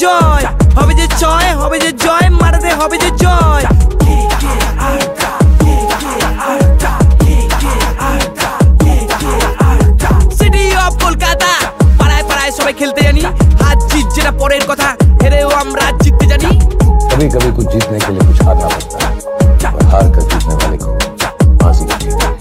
জয়, হবে যে জয়, হবে যে জয়, মারাতে হবে যে জয়। সিটি অফ কলকাতা, পাড়ায় পাড়ায় সবাই খেলতে জানি, হার জিত যেটা পরের কথা, হেরেও আমরা জিততে জানি। कभी कभी कुछ जीतने के लिए कुछ हारना पड़ता है, और हार कर जीतने वाले को बाजी कहते हैं।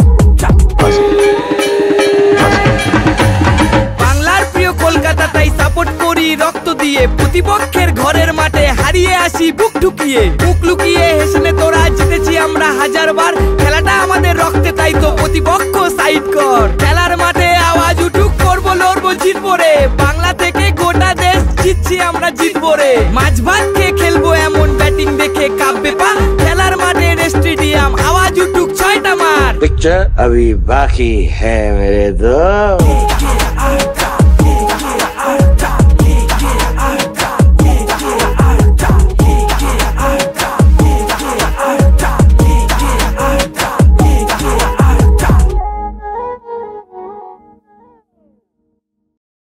বাংলার প্রিয় কলকাতা, তাই সাপোর্ট করি রক্ত দিয়ে, প্রতিপক্ষের ঘরের মাঠে হারিয়ে আসি বুক ঢুকিয়ে, বুক লুকিয়ে হেসে তোরা জিতেছি আমরা হাজারবার, খেলাটা আমাদের রক্তে তাই তো প্রতিপক্ষ সাইড কর, খেলার মাঠে আওয়াজ উঠুক, করবো লড়বো জিতবো রে, বাংলা থেকে গোটা দেশ জিতছি আমরা জিতবো রে, মাঝ ভাত খেয়ে খেলবো এমন ব্যাটিং দেখে কাঁপবে পা, খেলার মাঠে স্টেডিয়াম আওয়াজ উঠুক 6টা মার। पिक्चर अभी बाकी है मेरे दोस्त।